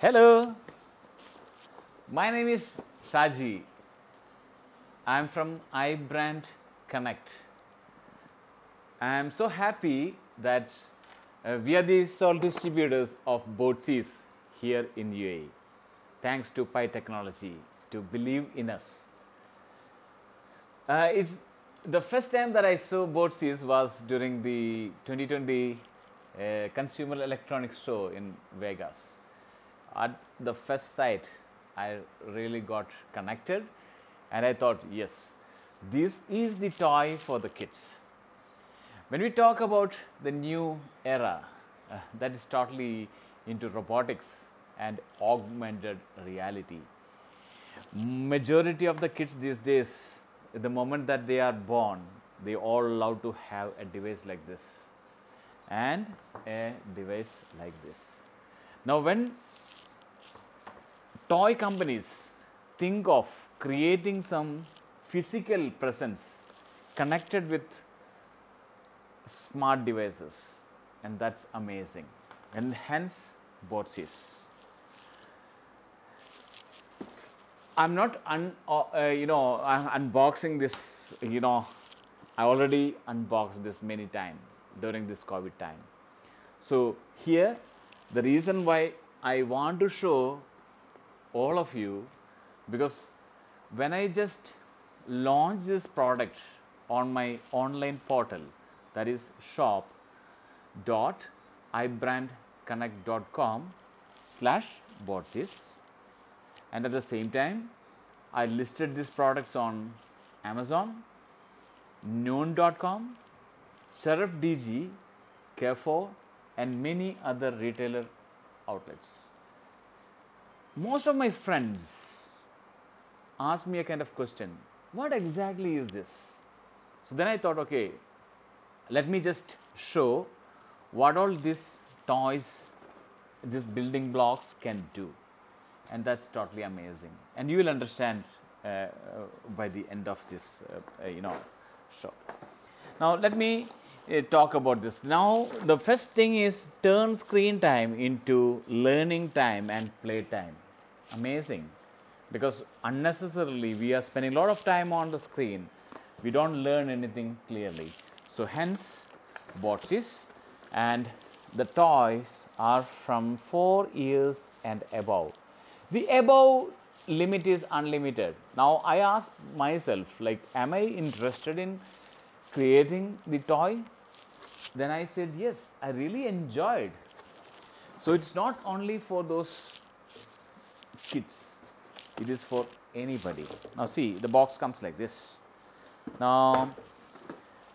Hello, my name is Shaji. I am from iBrandConnect. I am so happy that we are the sole distributors of Botzees here in UAE. Thanks to Pai Technology to believe in us. It's the first time that I saw Botzees was during the 2020 Consumer Electronics Show in Vegas. At the first sight, I really got connected and I thought, yes, this is the toy for the kids. When we talk about the new era that is totally into robotics and augmented reality, majority of the kids these days, the moment that they are born, they all love to have a device like this and a device like this. Now, when toy companies think of creating some physical presence connected with smart devices, and that's amazing, and hence Botzees. I'm not unboxing this, I already unboxed this many times during this COVID time. So here the reason why I want to show all of you, because when I just launch this product on my online portal, that is shop.ibrandconnect.com/Botzees, and at the same time I listed these products on Amazon, noon.com, Sheriff DG, Carrefour and many other retailer outlets. Most of my friends ask me a kind of question, what exactly is this? So then I thought, okay, let me just show what all these toys, these building blocks can do, and that's totally amazing, and you will understand by the end of this show. Now let me talk about this. Now the first thing is turn screen time into learning time and play time. Amazing, because unnecessarily we are spending a lot of time on the screen, we don't learn anything clearly. So hence Botzees, and the toys are from 4 years and above. The above limit is unlimited. Now I ask myself, like, am I interested in creating the toy? Then I said yes, I really enjoyed. So it's not only for those kids, it is for anybody. Now see, the box comes like this. Now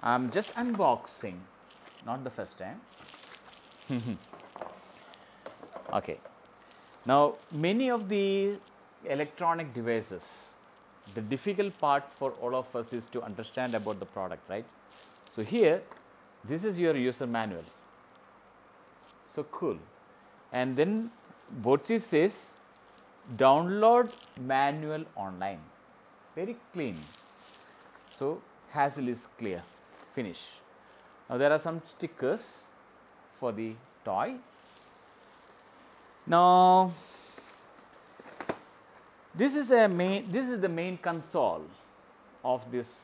I'm just unboxing, not the first time. Okay. Now many of the electronic devices, the difficult part for all of us is to understand about the product, right? So here, this is your user manual. So cool. And then Botzees says download manual online. Very clean. So hassle is clear. Finish. Now there are some stickers for the toy. Now this is the main console of this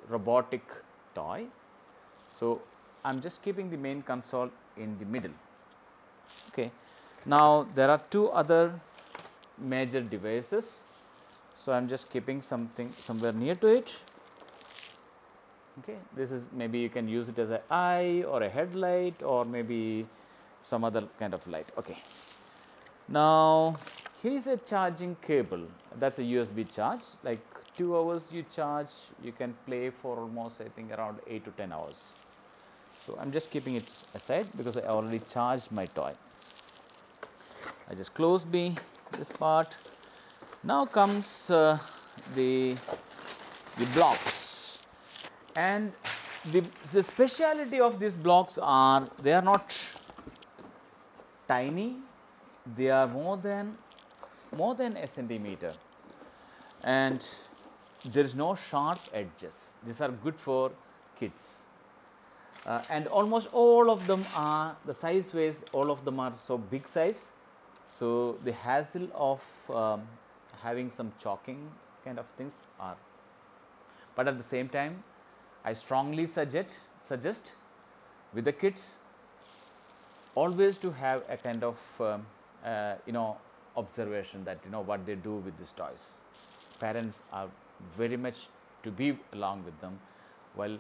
robotic toy. So I'm just keeping the main console in the middle. Okay. Now there are two other major devices. So I'm just keeping something somewhere near to it. Okay. This is, maybe you can use it as an eye or a headlight or maybe some other kind of light. Okay. Now here is a charging cable. That's a USB charge. Like 2 hours you charge, you can play for almost, I think, around 8 to 10 hours. So I'm just keeping it aside because I already charged my toy. I just close this part. Now comes the blocks, and the speciality of these blocks are, they are not tiny, they are more than a centimeter, and there is no sharp edges. These are good for kids. And almost all of them are the size wise, all of them are so big size, So, the hassle of having some chalking kind of things are, but at the same time I strongly suggest with the kids always to have a kind of observation that what they do with these toys. Parents are very much to be along with them while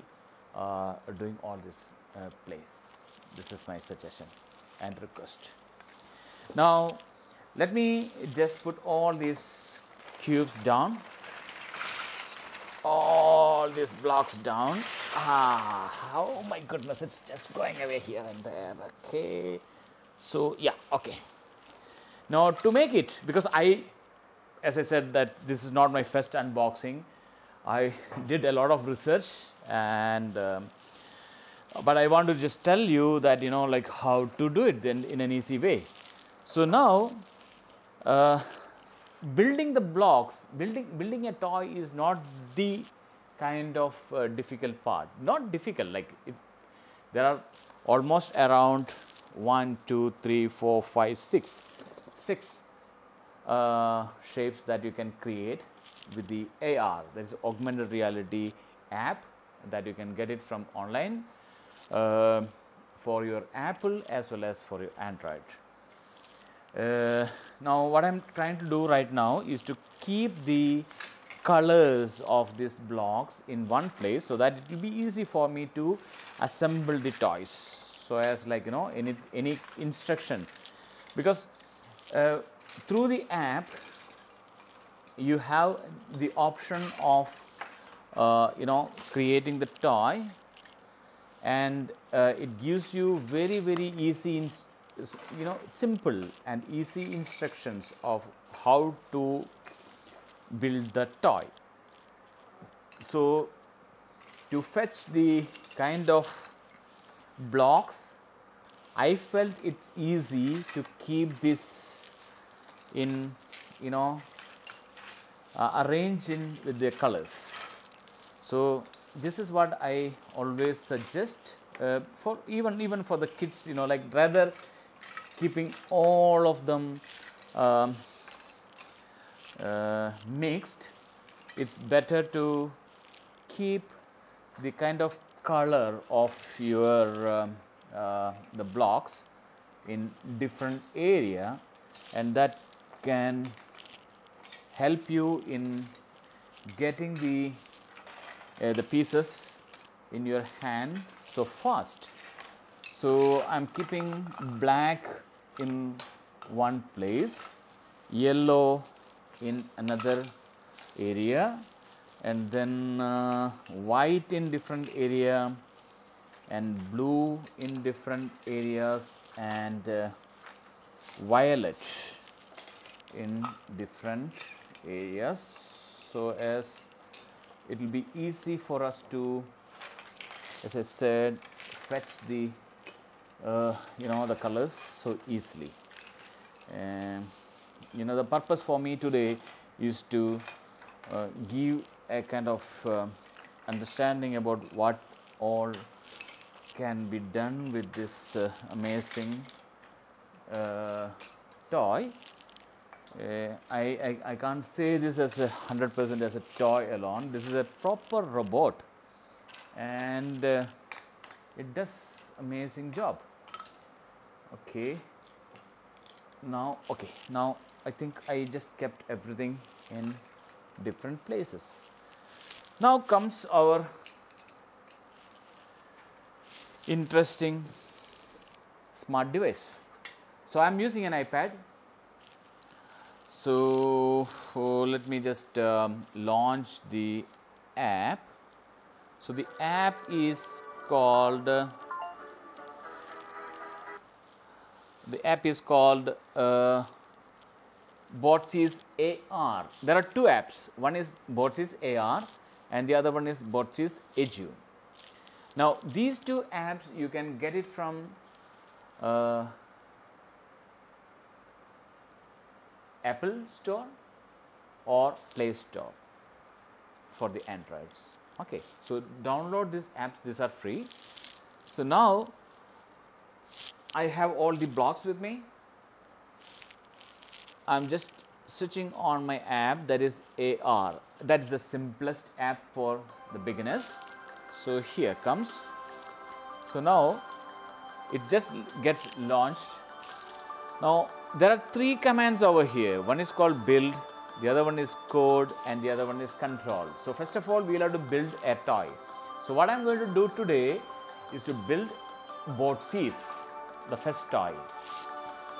doing all this plays. This is my suggestion and request. Now, let me just put all these cubes down, all these blocks down. Oh my goodness, it's just going away here and there. Okay, so yeah, okay. Now, to make it, because as I said that this is not my first unboxing, I did a lot of research, and but I want to just tell you that like how to do it then in an easy way. So now, building the blocks, building a toy is not the kind of difficult part. Not difficult, like there are almost around 1, 2, 3, 4, 5, 6 shapes that you can create with the AR, that is augmented reality app, that you can get it from online for your Apple as well as for your Android. Now, what I am trying to do right now is to keep the colors of these blocks in one place, so that it will be easy for me to assemble the toys. So as like any instruction, because through the app you have the option of creating the toy, and it gives you very easy simple and easy instructions of how to build the toy. So, to fetch the kind of blocks, I felt it's easy to keep this in arrange in with the colors. So, this is what I always suggest for even for the kids, like rather keeping all of them mixed, it's better to keep the kind of color of your the blocks in different area, and that can help you in getting the pieces in your hand so fast. So, I am keeping black in one place, yellow in another area, and then white in different area, and blue in different areas, and violet in different areas, so as it will be easy for us to, as I said, fetch the the colors so easily. And the purpose for me today is to give a kind of understanding about what all can be done with this amazing toy. I can't say this as 100% as a toy alone. This is a proper robot, and it does amazing job. Okay. Now I think I just kept everything in different places. Now comes our interesting smart device. So, I am using an iPad. So, let me just launch the app. So, the app is called Botzees AR. There are two apps. One is Botzees AR and the other one is Botzees Edu. Now, these two apps you can get it from Apple Store or Play Store for the Androids. Okay. So, download these apps, these are free. So, now I have all the blocks with me. I'm just switching on my app, that is AR. That is the simplest app for the beginners. So here comes. So now it just gets launched. Now there are 3 commands over here. One is called build, the other one is code, and the other one is control. So first of all, we will have to build a toy. So what I am going to do today is to build Botzees, the first toy.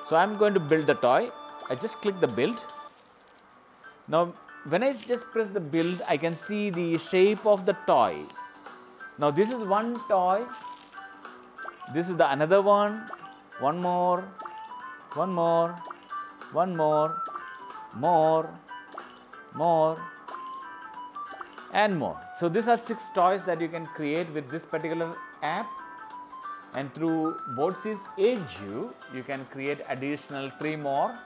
So I am going to build the toy. I just click the build. Now when I just press the build, I can see the shape of the toy. Now this is one toy. This is the another one. One more. One more. One more. More. More. And more. So these are 6 toys that you can create with this particular app. And through Botzees Edu, you can create additional 3 more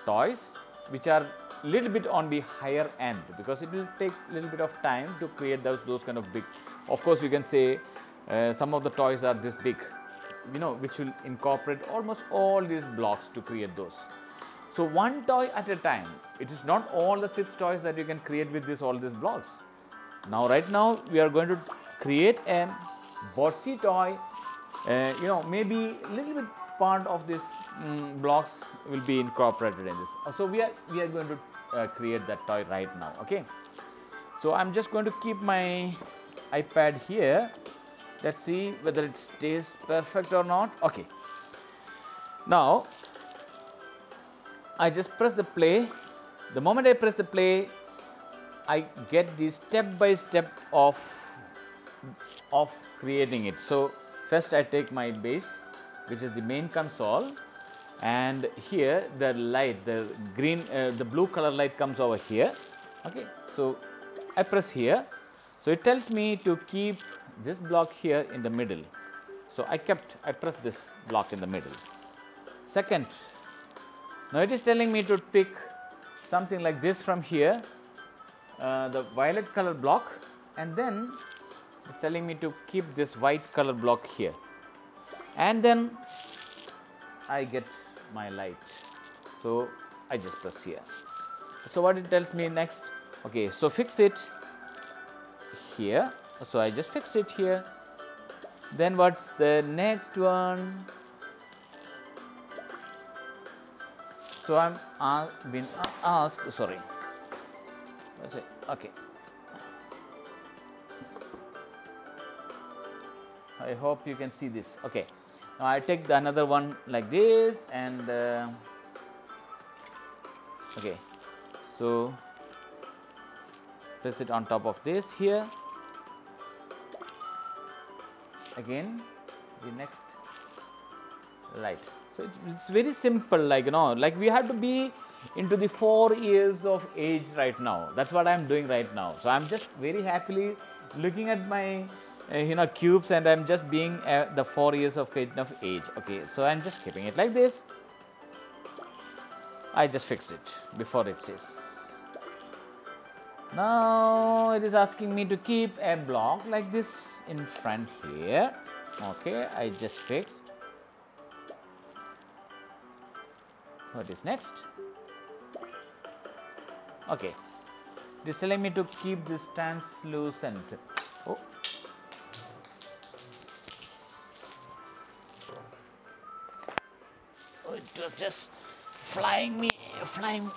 toys, which are little bit on the higher end, because it will take little bit of time to create those kind of big. Of course, you can say some of the toys are this big, you know, which will incorporate almost all these blocks to create those. So one toy at a time. It is not all the 6 toys that you can create with all these blocks. Now, right now, we are going to create a Botzee toy. You know, maybe little bit part of this blocks will be incorporated in this. So we are going to create that toy right now. Okay. So I'm just going to keep my iPad here. Let's see whether it stays perfect or not. Okay. Now I just press the play. The moment I press the play, I get the step by step of creating it. So first I take my base, which is the main console, and here the light, the green, the blue color light comes over here. Okay. So I press here. So it tells me to keep this block here in the middle. So I pressed this block in the middle. Second, now it is telling me to pick something like this from here, the violet color block, and then it's telling me to keep this white color block here, and then I get my light. So I just press here. So what it tells me next? Okay, so fix it here. So I just fix it here. Then what's the next one? So I'm been asked. Sorry. That's it. Okay. I hope you can see this. Okay. Now I take the another one like this, and okay. So press it on top of this here. Again, the next light. So it's very simple, like, you know, like we have to be into the 4 years of age right now. That's what I'm doing right now. So I'm just very happily looking at my you know, cubes, and I'm just being the 4 years of age. Okay, so I'm just keeping it like this. I just fixed it before it says. Now it is asking me to keep a block like this in front here. Okay, I just fixed. What is next? Okay, it is telling me to keep this translucent. Oh. Oh, it was just flying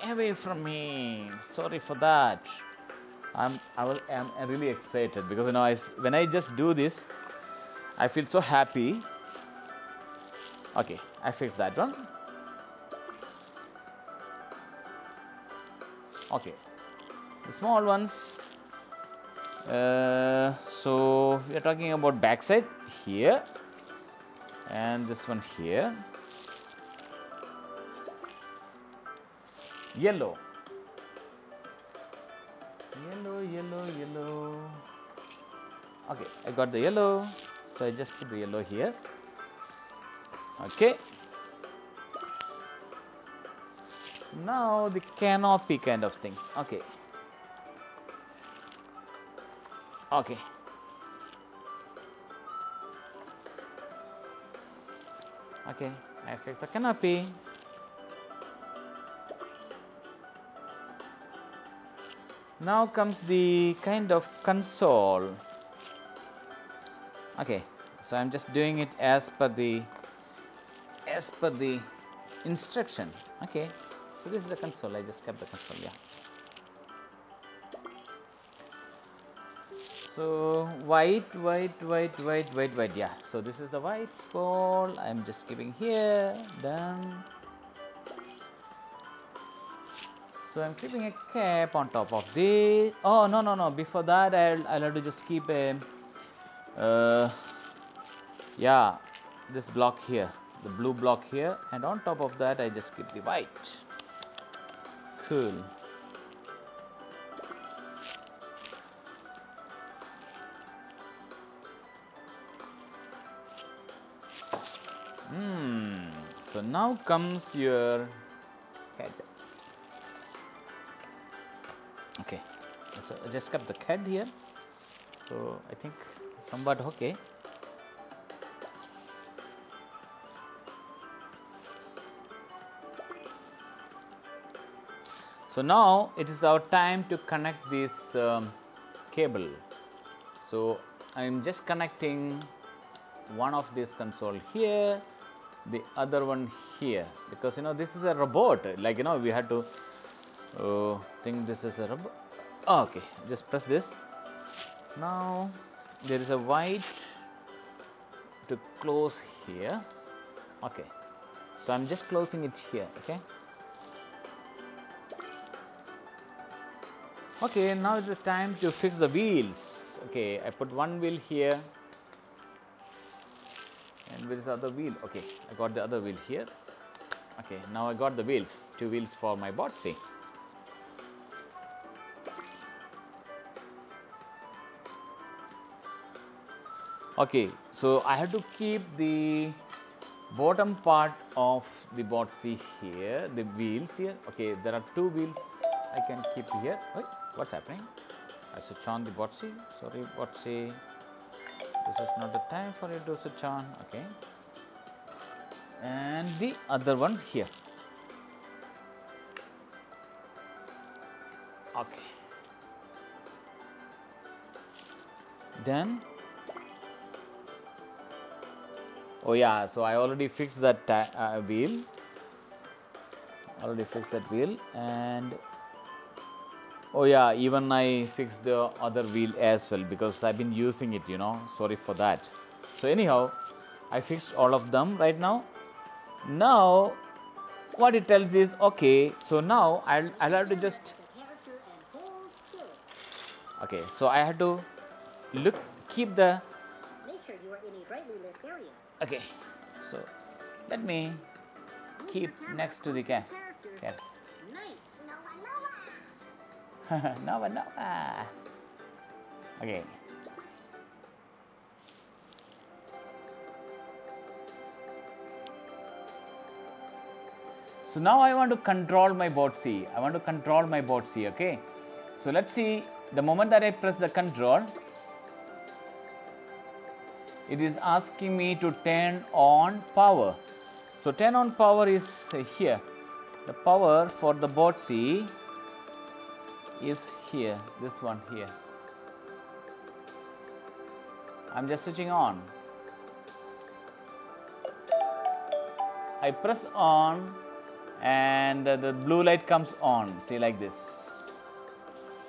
away from me. Sorry for that. I'm really excited, because, you know, when I just do this, I feel so happy. Okay, I fixed that one. Okay, the small ones. So we are talking about backside here, and this one here. Yellow. Yellow. Okay, I got the yellow, so I just put the yellow here. Okay. Now the canopy kind of thing. Okay. Okay. Okay, I fix the canopy. Now comes the kind of console. Okay, so I'm just doing it as per the instruction. Okay, so this is the console. I just kept the console. Yeah. So white. Yeah. So this is the white ball. I'm just keeping here. Done. So I'm keeping a cap on top of this. Oh no. Before that, I'll have to just keep a yeah, this block here, the blue block here, and on top of that I just keep the white. Cool. So now comes your head. Okay, so I just kept the head here. So I think somewhat okay. So now it is our time to connect this cable. So I am just connecting one of this console here, the other one here, because this is a robot. Like we had to think this is a robot. Oh, okay, just press this. Now there is a white to close here. Okay, so I'm just closing it here. Okay, now it's the time to fix the wheels. Okay, I put one wheel here. And where is the other wheel? Okay, I got the other wheel here. Okay, now I got the wheels, 2 wheels for my Botsee. Okay, so I have to keep the bottom part of the Botsee here, the wheels here. Okay, there are 2 wheels I can keep here. Wait, what's happening? I switch on the Botsee. Sorry, Botsee. This is not the time for you to switch on. Okay, and the other one here. Okay, then oh yeah, so I already fixed that wheel. And oh yeah, even I fixed the other wheel as well, because I've been using it, sorry for that. So anyhow, I fixed all of them right now. Now what it tells is, okay, so now I'll have to just, okay, so I have to keep the, make sure you are in a brightly lit area. Okay, so let me keep next to the cat. Nice. Nova. Okay. So now I want to control my Botsee. Okay. So let's see, the moment that I press the control, it is asking me to turn on power. So turn on power is here. The power for the Botsee is here, this one here. I'm just switching on. I press on and the blue light comes on. See, like this.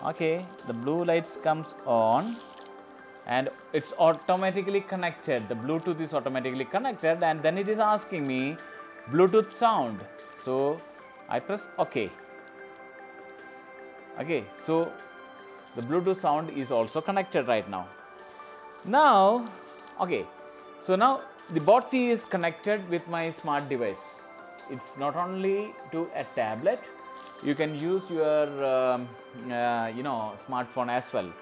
Okay, the blue lights comes on and it's automatically connected. The Bluetooth is automatically connected, and then it is asking me Bluetooth sound. So I press OK. Okay, so the Bluetooth sound is also connected right now. Now, okay, so now the Botsee is connected with my smart device. It's not only to a tablet, you can use your smartphone as well.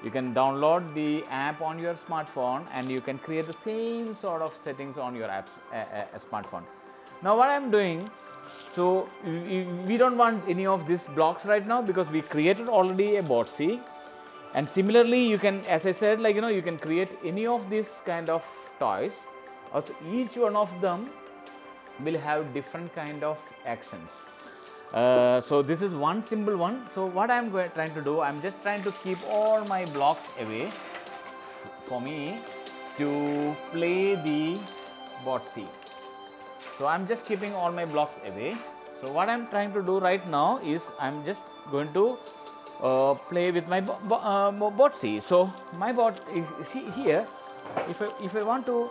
You can download the app on your smartphone and you can create the same sort of settings on your smartphone. Now what I am doing, so we don't want any of these blocks right now because we created already a Botsee. And similarly, you can, as I said, you can create any of these kind of toys. Also, each one of them will have different kind of actions. So this is one simple one. So what I am trying to do, I am just trying to keep all my blocks away for me to play the Botsee. So I am just keeping all my blocks away. So what I am trying to do right now is I am just going to play with my Botsee. So my see here, if I want to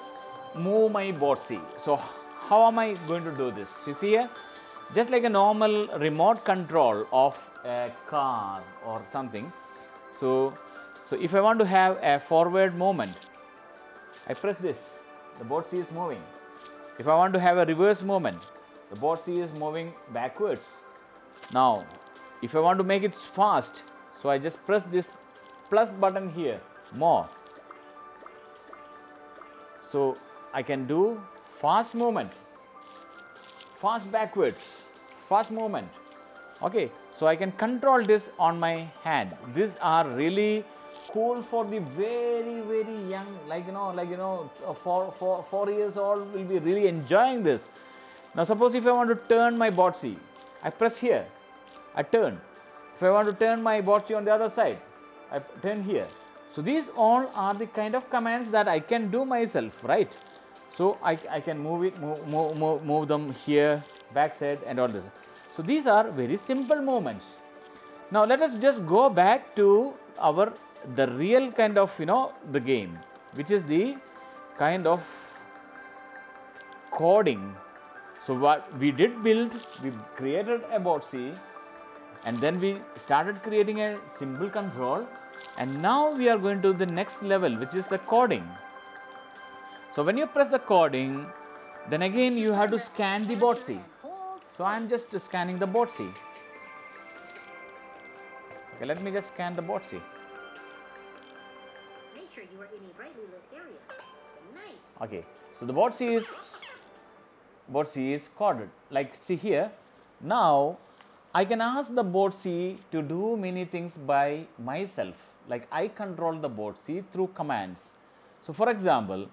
move my Botsee, so how am I going to do this? You see here, just like a normal remote control of a car or something. So if I want to have a forward movement, I press this, the Botsee is moving. If I want to have a reverse movement, the Botsee is moving backwards. Now, if I want to make it fast, so I just press this plus button here, more. So I can do fast movement, fast backwards, fast movement. Okay, so I can control this on my hand. These are really cool for the very young, like 4 years old will be really enjoying this. Now suppose if I want to turn my Botsee, I press here, I turn. If I want to turn my Botsee on the other side, I turn here. So these all are the kind of commands that I can do myself, right? So I can move them here, backside and all this. So these are very simple movements. Now let us just go back to the real kind of the game, which is the kind of coding. So what we did build, we created a Botsee, and then we started creating a simple control, and now we are going to the next level, which is the coding. So when you press the coding, then again you have to scan the Botsee. So I am just scanning the Botsee. Okay, let me just scan the Botsee. Make sure you are in a brightly lit area. Nice. Okay, so the Botsee is coded. Like see here, now I can ask the Botsee to do many things by myself. Like I control the Botsee through commands. So for example,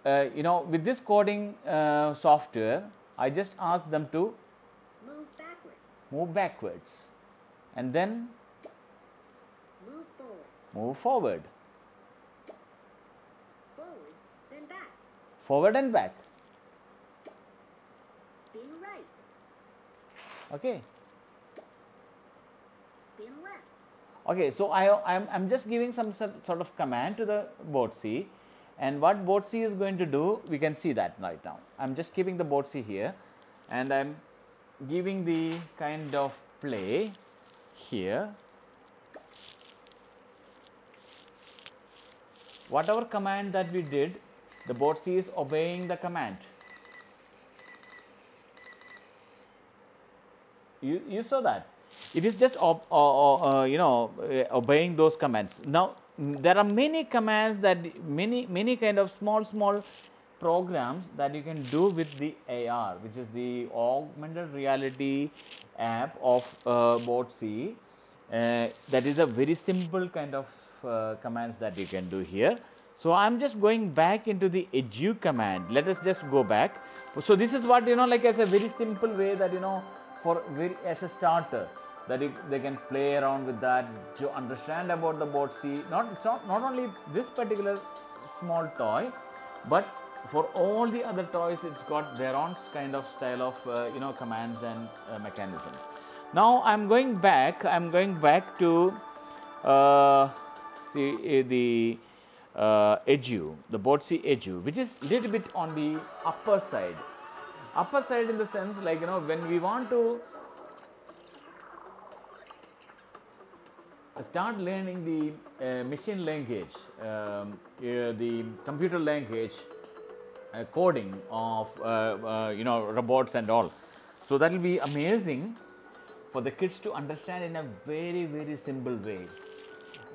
with this coding software, I just ask them to move backwards, and then move forward, then back, forward and back. Spin right. Okay. Spin left. Okay, so I'm just giving some sort of command to the Botsee, and what Botsee is going to do, we can see that right now. I'm just keeping the Botsee here, and I'm giving the kind of play here. Whatever command that we did, the Botsee is obeying the command. You saw that? It is just obeying those commands. Now there are many commands that many kind of small programs that you can do with the AR, which is the augmented reality app of Botsee. That is a very simple kind of commands that you can do here. So I am just going back into the edu command. Let us just go back. So this is what like as a very simple way that as a starter, that they can play around with that to understand about the Botsee. Not only this particular small toy, but for all the other toys, it's got their own kind of style of commands and mechanism. Now I'm going back to see the edu, the Botsee edu, which is little bit on the upper side in the sense like when we want to start learning the machine language, the computer language coding of robots and all. So that will be amazing for the kids to understand in a very simple way.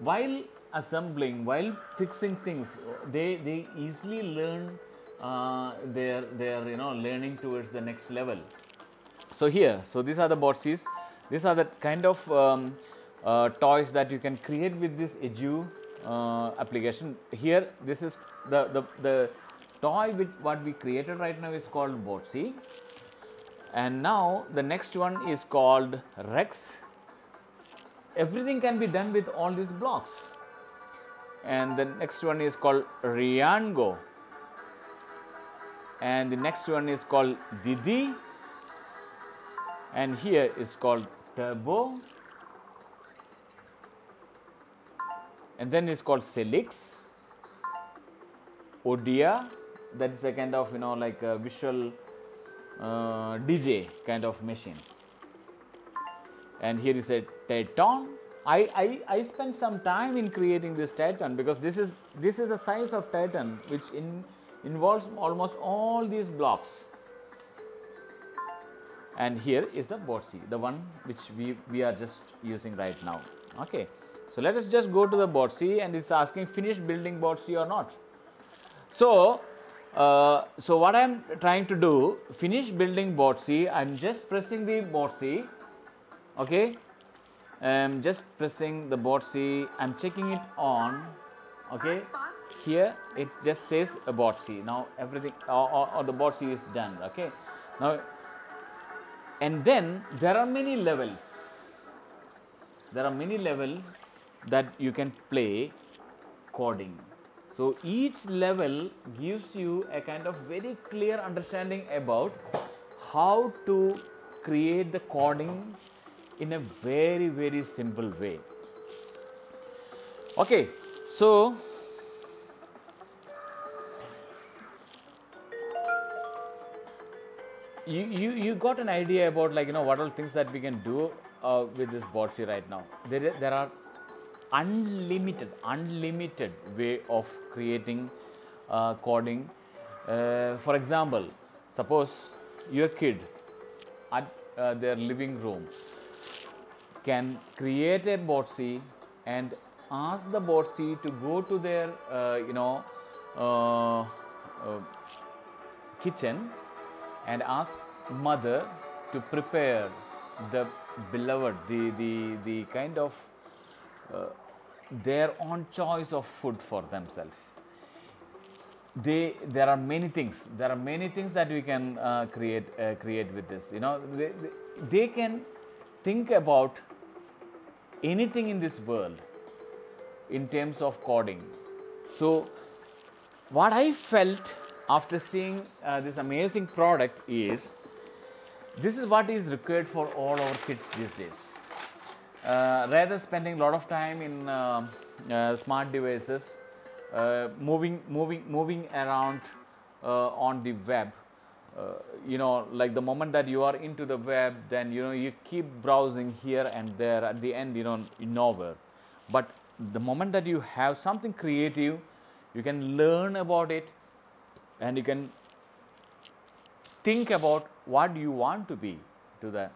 While assembling, while fixing things, they easily learn their learning towards the next level. So here, so these are the Botzees. These are the kind of toys that you can create with this edu application. Here, this is the toy with what we created right now is called Botsee, And now the next one is called Rex. Everything can be done with all these blocks. And the next one is called Riango. And the next one is called Didi. And here is called Turbo. And then it's called Celix. Odia, that is a kind of, like a visual DJ kind of machine. And here is a Titan. I spent some time in creating this Titan because this is the size of Titan which involves almost all these blocks. And here is the Botsee, the one which we are just using right now. Okay. So let us just go to the Botsee, and it's asking finish building Botsee or not. So, so what I am trying to do, finish building Botsee, I am just pressing the Botsee, okay. I am just pressing the Botsee, I am checking it on, okay. Here it just says a Botsee. Now everything or the Botsee is done, okay. Now, and then there are many levels. There are many levels that you can play coding. So each level gives you a kind of very clear understanding about how to create the coding in a very, very simple way. Okay, so you got an idea about, like, what all things that we can do with this Botsee right now. There are unlimited way of creating coding. For example, suppose your kid at their living room can create a Botsee and ask the Botsee to go to their kitchen and ask mother to prepare the beloved, the kind of their own choice of food for themselves. There are many things. There are many things that we can create with this. They can think about anything in this world in terms of coding. So, what I felt after seeing this amazing product is, this is what is required for all our kids these days. Rather spending a lot of time in smart devices, moving around on the web, like the moment that you are into the web, then you keep browsing here and there. At the end, nowhere. But the moment that you have something creative, you can learn about it, and you can think about what you want to be to the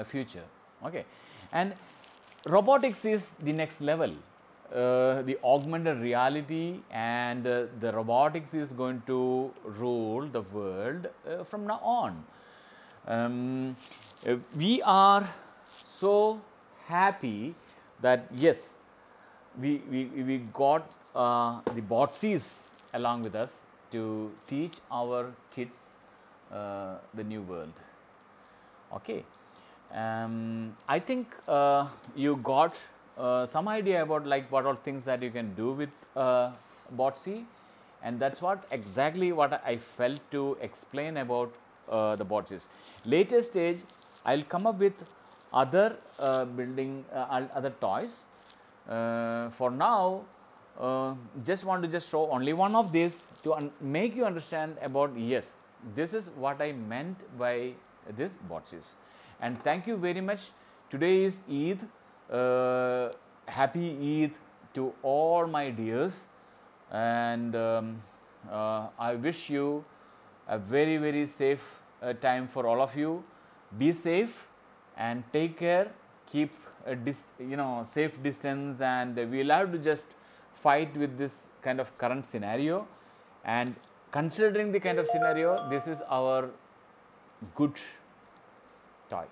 future. Okay. And robotics is the next level, the augmented reality, and the robotics is going to rule the world from now on. We are so happy that yes, we got the Botzees along with us to teach our kids the new world. Okay. I think you got some idea about, like, what all things that you can do with Botsee, and that's what exactly what I felt to explain about the Botzees. Later stage, I'll come up with other building other toys. For now, just want to show only one of these to make you understand about, yes, this is what I meant by this Botzees. And thank you very much. Today is Eid. Happy Eid to all my dears, and I wish you a very, very safe time for all of you. Be safe and take care. Keep a safe distance, and we'll have to just fight with this kind of current scenario. And considering the kind of scenario, this is our good toy.